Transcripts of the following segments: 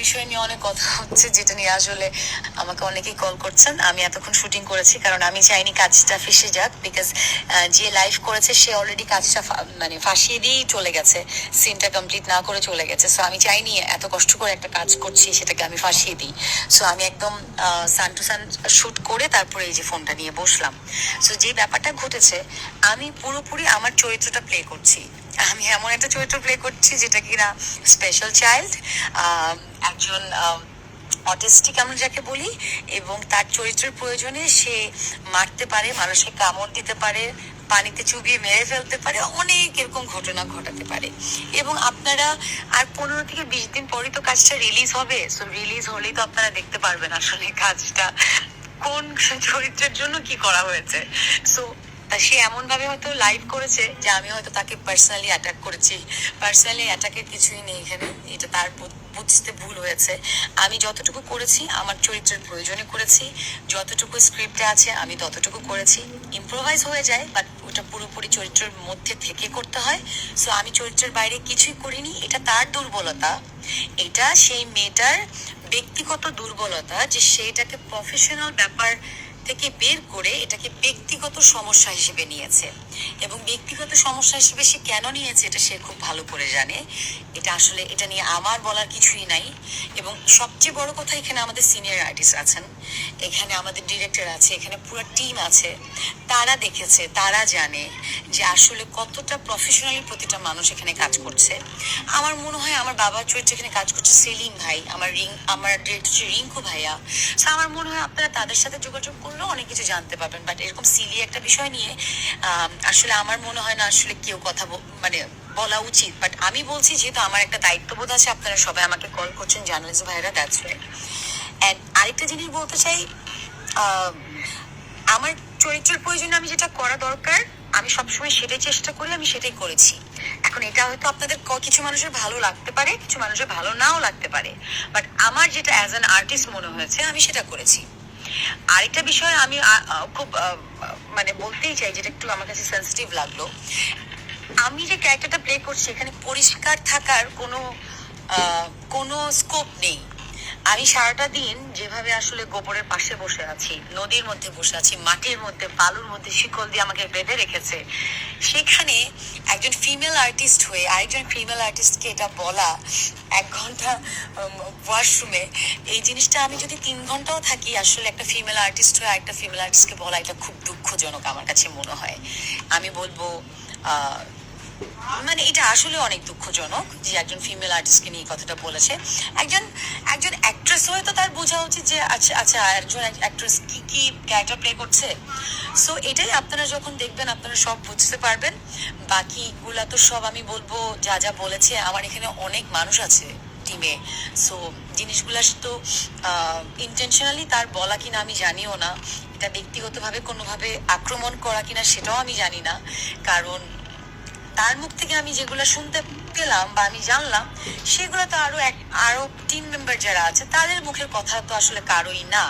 বিষয় নিয়ে অনেক কথা হচ্ছে, যেটা নিয়ে আসলে আমাকে অনেকেই কল করছেন। আমি এতক্ষণ শুটিং করেছি কারণ আমি চাইনি কাজটা ফেসে যাক, বিকজ যে লাইভ করেছে সে অলরেডি কাজটা মানে ফাঁসিয়ে দিয়েই চলে গেছে, সিনটা কমপ্লিট না করে চলে গেছে। সো আমি চাইনি এত কষ্ট করে একটা কাজ করছি সেটাকে আমি ফাঁসিয়ে দিই। সো আমি একদম সান টু সান শুট করে তারপরে এই যে ফোনটা নিয়ে বসলাম। সো যে ব্যাপারটা ঘটেছে, আমি পুরোপুরি আমার চরিত্রটা প্লে করছি। আমি এমন একটা চরিত্র প্লে করছি যেটা কিনা স্পেশাল চাইল্ড, একজন অটিস্টিক আমরা যাকে বলি, এবং তার চরিত্রের প্রয়োজনে সে মারতে পারে, মানুষকে কামড় দিতে পারে, পানিতে চুবিয়ে মেরে ফেলতে পারে, অনেক এরকম ঘটনা ঘটাতে পারে। এবং আপনারা আর 15 থেকে 20 দিন পরই তো কাজটা রিলিজ হবে। সো রিলিজ হলেই তো আপনারা দেখতে পারবেন আসলে কাজটা কোন চরিত্রের জন্য কি করা হয়েছে। সো সে এমন ভাবে হয়তো লাইভ করেছে যে আমি হয়তো তাকে পার্সোনালি অ্যাটাক করেছি। পার্সোনালি অ্যাটাকের কিছুই নেই এখানে, এটা তার বুঝতে ভুল হয়েছে। আমি যতটুকু করেছি আমার চরিত্রের প্রয়োজনে করেছি, যতটুকু স্ক্রিপ্টে আছে আমি ততটুকু করেছি। ইম্প্রোভাইজ হয়ে যায়, বাট ওটা পুরোপুরি চরিত্রের মধ্যে থেকে করতে হয়। সো আমি চরিত্রের বাইরে কিছুই করিনি, এটা তার দুর্বলতা, এটা সেই মেয়েটার ব্যক্তিগত দুর্বলতা যে সেটাকে প্রফেশনাল ব্যাপার থেকে বের করে এটাকে ব্যক্তিগত সমস্যা হিসেবে নিয়েছে। এবং ব্যক্তিগত সমস্যা হিসেবে সে কেন নিয়েছে এটা সে খুব ভালো করে জানে। এটা আসলে এটা নিয়ে আমার বলার কিছুই নাই। এবং সবচেয়ে বড় কথা, এখানে আমাদের সিনিয়র আর্টিস্ট আছেন, এখানে আমাদের ডিরেক্টর আছে, এখানে পুরো টিম আছে। তারা দেখেছে, তারা জানে যে আসলে কতটা প্রফেশনালি প্রতিটা মানুষ এখানে কাজ করছে। আমার মনে হয় আমার বাবার চরিত্রে এখানে কাজ করছে সেলিম ভাই, আমার ডিরেক্টর হচ্ছে রিঙ্কু ভাইয়া। So আমার মনে হয় আপনারা তাদের সাথে যোগাযোগ করলেও অনেক কিছু জানতে পারবেন। বাট এরকম সিলি একটা বিষয় নিয়ে আসলে আমার মনে হয় না আসলে কেউ কথা মানে বলা উচিত। বাট আমি বলছি, যেহেতু আমার একটা দায়িত্ববোধ আছে, আপনারা সবাই আমাকে কল করছেন জার্নালিস্ট ভাইরা, দ্যাটস রাইট। অ্যান্ড আরেকটা জিনিস বলতে চাই, আহ, আমার চরিত্রের প্রয়োজনে আমি যেটা করা দরকার আমি সবসময় সেটাই চেষ্টা করি, আমি সেটাই করেছি। এখন এটা হয়তো আপনাদের কিছু মানুষের ভালো লাগতে পারে, কিছু মানুষের ভালো নাও লাগতে পারে, বাট আমার যেটা অ্যাজ অ্যান আর্টিস্ট মনে হয়েছে আমি সেটা করেছি। আরেকটা বিষয় আমি খুব মানে বলতেই চাই, যেটা একটু আমার কাছে সেন্সিটিভ লাগলো। আমি যে ক্যারেক্টারটা প্লে করছি এখানে পরিষ্কার থাকার কোনো স্কোপ নেই। আমি সারাটা দিন যেভাবে আসলে গোবরের পাশে বসে আছি, নদীর মধ্যে বসে আছি, মাটির মধ্যে, বালুর মধ্যে শিকল দিয়ে আমাকে বেঁধে রেখেছে, সেখানে একজন ফিমেল আর্টিস্ট হয়ে আরেকজন ফিমেল আর্টিস্টকে এটা বলা 1 ঘন্টা ওয়াশরুমে, এই জিনিসটা আমি যদি 3 ঘন্টাও থাকি, আসলে একটা ফিমেল আর্টিস্ট হয়ে আরেকটা ফিমেল আর্টিস্টকে বলা এটা খুব দুঃখজনক আমার কাছে মনে হয়। আমি বলবো মানে এটা আসলে অনেক দুঃখজনক যে একজন ফিমেল আর্টিস্টকে নিয়ে কথাটা বলেছে। একজন একজন অ্যাক্ট্রেস হয়ে তো তার বোঝা উচিত যে আচ্ছা আচ্ছা একজন অ্যাক্ট্রেস কি কি ক্যারেক্টার প্লে করছে। সো এটাই আপনারা যখন দেখবেন আপনারা সব বুঝতে পারবেন। বাকিগুলা তো সব আমি বলবো যা যা বলেছে, আমার এখানে অনেক মানুষ আছে টিমে। সো জিনিসগুলা তো ইন্টেনশনালি তার বলা কিনা আমি জানিও না, এটা ব্যক্তিগতভাবে কোনোভাবে আক্রমণ করা কিনা সেটাও আমি জানি না। কারণ তার মুখ থেকে আমি যেগুলো শুনতে পেলাম বা আমি জানলাম, সেগুলো তো আরো টিম মেম্বার যারা আছে তাদের মুখের কথা তো আসলে কারোই না।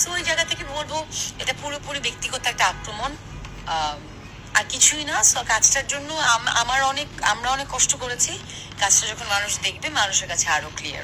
সো ওই জায়গা থেকে বলবো এটা পুরোপুরি ব্যক্তিগত একটা আক্রমণ, আর কিছুই না। সো কাজটার জন্য আমরা অনেক কষ্ট করেছি। কাজটা যখন মানুষ দেখবে, মানুষের কাছে আরো ক্লিয়ার।